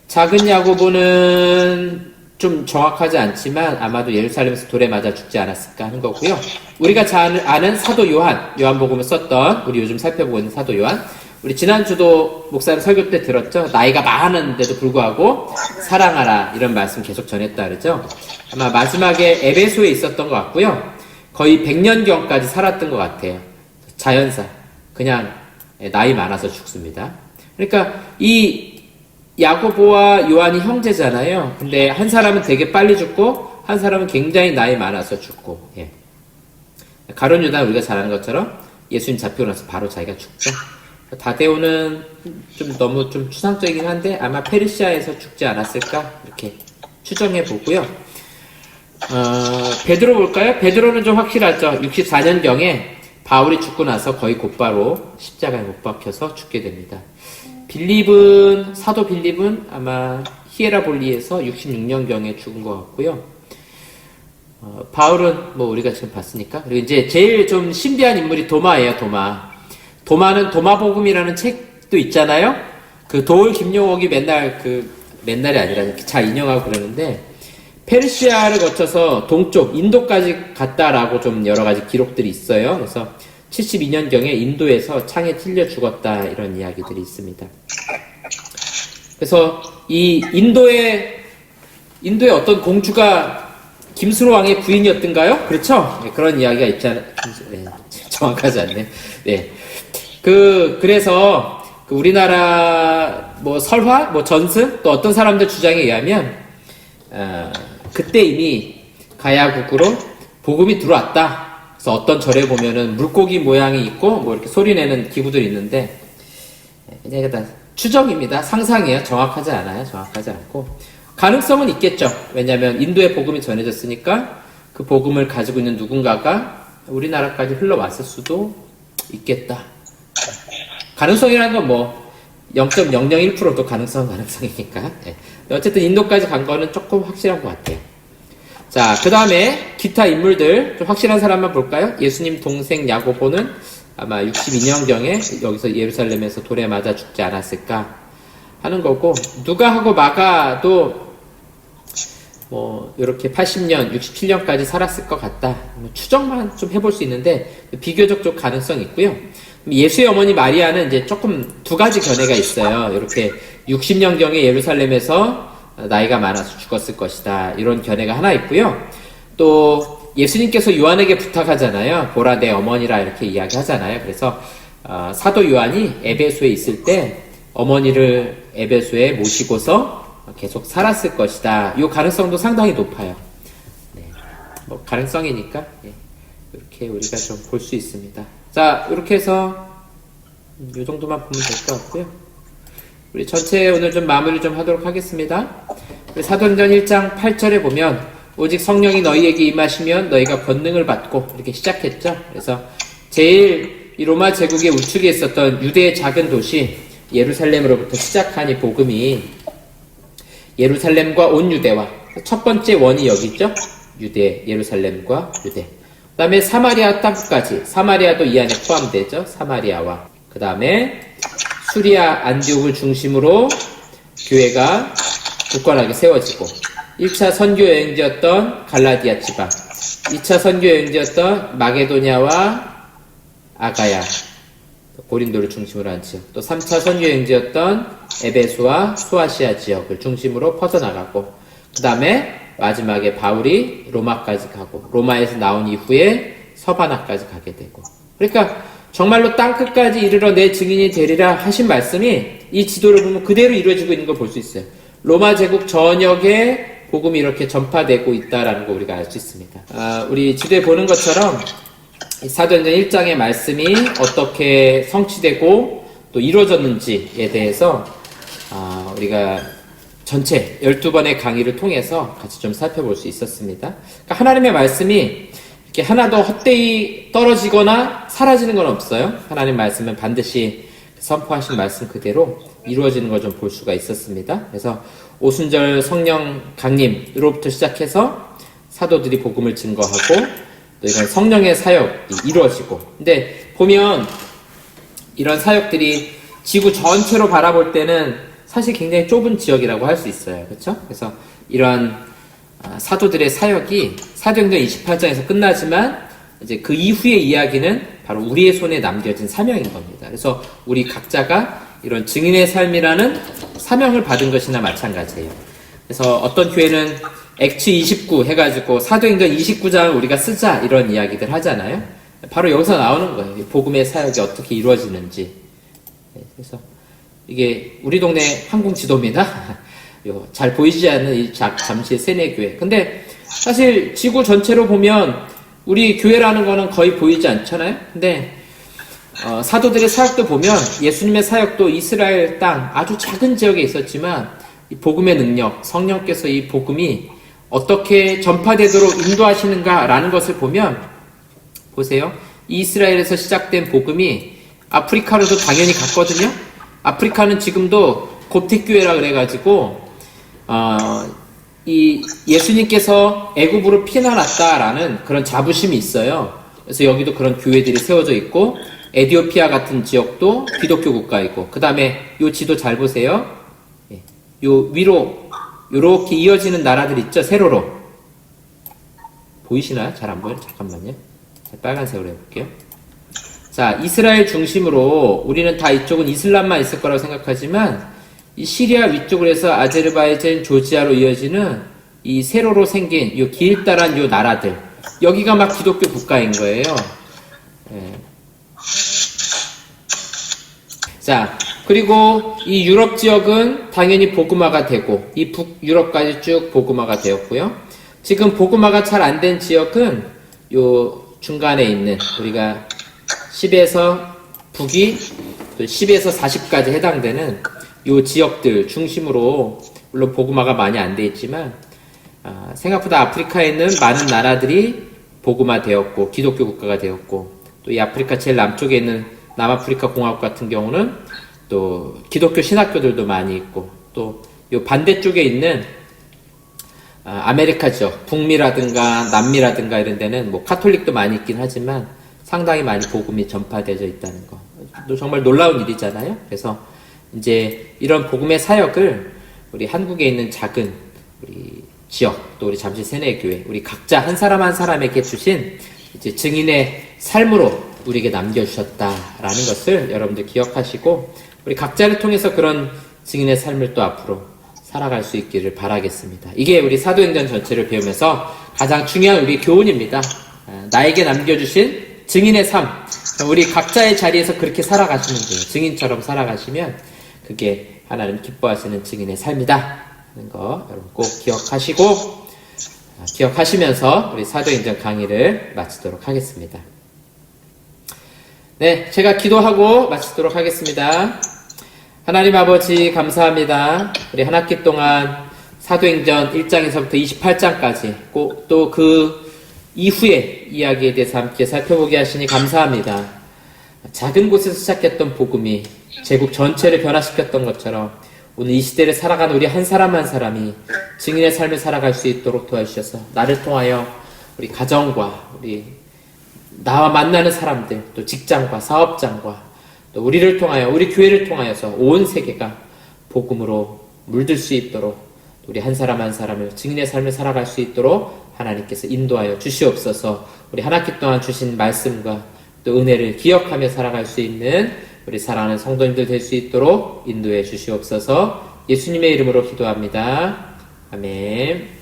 작은 야고보는 좀 정확하지 않지만 아마도 예루살렘에서 돌에 맞아 죽지 않았을까 하는 거고요. 우리가 잘 아는 사도 요한복음을 썼던 우리 요즘 살펴보고 있는 사도 요한, 우리 지난주도 목사님 설교 때 들었죠? 나이가 많은데도 불구하고 사랑하라 이런 말씀 계속 전했다 그러죠? 아마 마지막에 에베소에 있었던 것 같고요. 거의 100년경까지 살았던 것 같아요. 자연사. 그냥 나이 많아서 죽습니다. 그러니까 이 야고보와 요한이 형제잖아요. 근데 한 사람은 되게 빨리 죽고 한 사람은 굉장히 나이 많아서 죽고. 가룟 유다 우리가 잘 아는 것처럼 예수님 잡히고 나서 바로 자기가 죽죠. 다데오는 좀 너무 좀 추상적이긴 한데 아마 페르시아에서 죽지 않았을까 이렇게 추정해 보고요. 베드로 볼까요? 베드로는 좀 확실하죠. 64년경에 바울이 죽고 나서 거의 곧바로 십자가에 못 박혀서 죽게 됩니다. 사도 빌립은 아마 히에라볼리에서 66년경에 죽은 것 같고요. 바울은 뭐 우리가 지금 봤으니까. 그리고 이제 제일 좀 신비한 인물이 도마예요, 도마. 도마는 도마복음이라는 책도 있잖아요. 그 도울 김용옥이 맨날이 아니라 잘 인용하고 그러는데, 페르시아를 거쳐서 동쪽 인도까지 갔다라고 좀 여러 가지 기록들이 있어요. 그래서 72년경에 인도에서 창에 찔려 죽었다, 이런 이야기들이 있습니다. 그래서 이 인도의 어떤 공주가 김수로 왕의 부인이었던가요? 그렇죠? 네, 그런 이야기가 있잖아요. 네, 정확하지 않네. 네. 그래서 우리나라 뭐 설화, 뭐 전승, 또 어떤 사람들 주장에 의하면 그때 이미 가야국으로 복음이 들어왔다. 그래서 어떤 절에 보면은 물고기 모양이 있고 뭐 이렇게 소리내는 기구들이 있는데, 그냥 다 추정입니다. 상상이에요. 정확하지 않고 가능성은 있겠죠. 왜냐하면 인도에 복음이 전해졌으니까 그 복음을 가지고 있는 누군가가 우리나라까지 흘러왔을 수도 있겠다. 가능성이라는 건 뭐 0.001%도 가능성이니까. 네. 어쨌든 인도까지 간 거는 조금 확실한 것 같아요. 자, 그 다음에 기타 인물들 좀 확실한 사람만 볼까요? 예수님 동생 야고보는 아마 62년경에 여기서 예루살렘에서 돌에 맞아 죽지 않았을까 하는 거고, 누가하고 마가도 뭐 이렇게 80년, 67년까지 살았을 것 같다. 뭐 추정만 좀 해볼 수 있는데 비교적 좀 가능성이 있고요. 예수의 어머니 마리아는 이제 조금 두 가지 견해가 있어요. 이렇게 60년경에 예루살렘에서 나이가 많아서 죽었을 것이다, 이런 견해가 하나 있고요. 또 예수님께서 요한에게 부탁하잖아요. 보라 내 어머니라, 이렇게 이야기하잖아요. 그래서 사도 요한이 에베소에 있을 때 어머니를 에베소에 모시고서 계속 살았을 것이다. 이 가능성도 상당히 높아요. 네. 뭐 가능성이니까 이렇게 우리가 좀 볼 수 있습니다. 자, 이렇게 해서 이 정도만 보면 될 것 같고요. 우리 전체 오늘 좀 마무리 좀 하도록 하겠습니다. 우리 사도행전 1장 8절에 보면 오직 성령이 너희에게 임하시면 너희가 권능을 받고, 이렇게 시작했죠. 그래서 제일 이 로마 제국의 우측에 있었던 유대의 작은 도시 예루살렘으로부터 시작한 이 복음이 예루살렘과 온 유대와, 첫 번째 원이 여기 있죠. 유대, 예루살렘과 유대. 그 다음에 사마리아 땅까지, 사마리아도 이 안에 포함되죠. 사마리아와. 그 다음에 수리아 안디옥을 중심으로 교회가 굳건하게 세워지고, 1차 선교 여행지였던 갈라디아 지방, 2차 선교 여행지였던 마게도냐와 아가야, 고린도를 중심으로 한 지역, 또 3차 선교 여행지였던 에베소와 소아시아 지역을 중심으로 퍼져나가고, 그 다음에 마지막에 바울이 로마까지 가고, 로마에서 나온 이후에 서바나까지 가게 되고, 그러니까 정말로 땅끝까지 이르러 내 증인이 되리라 하신 말씀이 이 지도를 보면 그대로 이루어지고 있는 걸 볼 수 있어요. 로마 제국 전역에 복음이 이렇게 전파되고 있다라는 거 우리가 알 수 있습니다. 우리 지도에 보는 것처럼 사도행전 1장의 말씀이 어떻게 성취되고 또 이루어졌는지에 대해서 우리가 전체 12번의 강의를 통해서 같이 좀 살펴볼 수 있었습니다. 그러니까 하나님의 말씀이 이렇게 하나도 헛되이 떨어지거나 사라지는 건 없어요. 하나님 말씀은 반드시 선포하신 말씀 그대로 이루어지는 걸 좀 볼 수가 있었습니다. 그래서 오순절 성령 강림으로부터 시작해서 사도들이 복음을 증거하고, 또 이런 성령의 사역이 이루어지고, 근데 보면 이런 사역들이 지구 전체로 바라볼 때는 사실 굉장히 좁은 지역이라고 할 수 있어요. 그렇죠? 그래서 이런 사도들의 사역이 사도행전 28장에서 끝나지만 이제 그 이후의 이야기는 바로 우리의 손에 남겨진 사명인 겁니다. 그래서 우리 각자가 이런 증인의 삶이라는 사명을 받은 것이나 마찬가지예요. 그래서 어떤 교회는 액츠 29 해가지고 사도행전 29장을 우리가 쓰자, 이런 이야기들 하잖아요. 바로 여기서 나오는 거예요. 복음의 사역이 어떻게 이루어지는지. 그래서 이게 우리 동네 항공 지도입니다. 잘 보이지 않는 이 잠실 세내교회. 근데 사실 지구 전체로 보면 우리 교회라는 거는 거의 보이지 않잖아요. 근데 사도들의 사역도 보면 예수님의 사역도 이스라엘 땅 아주 작은 지역에 있었지만 이 복음의 능력, 성령께서 이 복음이 어떻게 전파되도록 인도하시는가라는 것을 보면, 보세요. 이스라엘에서 시작된 복음이 아프리카로도 당연히 갔거든요. 아프리카는 지금도 곱택교회라 그래가지고 이 예수님께서 애굽으로 피난왔다라는 그런 자부심이 있어요. 그래서 여기도 그런 교회들이 세워져 있고, 에티오피아 같은 지역도 기독교 국가이고, 그 다음에 요 지도 잘 보세요. 요 위로 요렇게 이어지는 나라들 있죠. 세로로 보이시나요? 잘 안 보여요? 잠깐만요. 빨간색으로 해볼게요. 자, 이스라엘 중심으로 우리는 다 이쪽은 이슬람만 있을 거라고 생각하지만, 이 시리아 위쪽으로 해서 아제르바이잔, 조지아로 이어지는 이 세로로 생긴 요 길다란 요 나라들, 여기가 막 기독교 국가인 거예요. 예. 자, 그리고 이 유럽 지역은 당연히 복음화가 되고, 이 북유럽까지 쭉 복음화가 되었고요. 지금 복음화가 잘 안 된 지역은 요 중간에 있는, 우리가 10에서 북이 또 10에서 40까지 해당되는 요 지역들 중심으로, 물론 복음화가 많이 안 돼 있지만, 생각보다 아프리카에 있는 많은 나라들이 복음화 되었고, 기독교 국가가 되었고, 또 이 아프리카 제일 남쪽에 있는 남아프리카 공화국 같은 경우는 또 기독교 신학교들도 많이 있고, 또 요 반대쪽에 있는 아메리카 지역, 북미라든가 남미라든가 이런 데는 뭐 카톨릭도 많이 있긴 하지만 상당히 많이 복음이 전파되어 있다는 거. 또 정말 놀라운 일이잖아요. 그래서 이제 이런 복음의 사역을 우리 한국에 있는 작은 우리 지역, 또 우리 잠실 세뇌교회, 우리 각자 한 사람 한 사람에게 주신 이제 증인의 삶으로 우리에게 남겨주셨다라는 것을 여러분들 기억하시고, 우리 각자를 통해서 그런 증인의 삶을 또 앞으로 살아갈 수 있기를 바라겠습니다. 이게 우리 사도행전 전체를 배우면서 가장 중요한 우리 교훈입니다. 나에게 남겨주신 증인의 삶, 우리 각자의 자리에서 그렇게 살아가시면 돼요. 증인처럼 살아가시면 그게 하나님 기뻐하시는 증인의 삶이다 하는 거 여러분 꼭 기억하시고, 기억하시면서 우리 사도행전 강의를 마치도록 하겠습니다. 네, 제가 기도하고 마치도록 하겠습니다. 하나님 아버지 감사합니다. 우리 한 학기 동안 사도행전 1장에서부터 28장까지 또 그 이후의 이야기에 대해서 함께 살펴보게 하시니 감사합니다. 작은 곳에서 시작했던 복음이 제국 전체를 변화시켰던 것처럼 오늘 이 시대를 살아가는 우리 한 사람 한 사람이 증인의 삶을 살아갈 수 있도록 도와주셔서 나를 통하여 우리 가정과 우리 나와 만나는 사람들, 또 직장과 사업장과 또 우리를 통하여, 우리 교회를 통하여서 온 세계가 복음으로 물들 수 있도록, 우리 한 사람 한 사람을 증인의 삶을 살아갈 수 있도록 하나님께서 인도하여 주시옵소서. 우리 한 학기 동안 주신 말씀과 또 은혜를 기억하며 살아갈 수 있는 우리 사랑하는 성도님들 될 수 있도록 인도해 주시옵소서. 예수님의 이름으로 기도합니다. 아멘.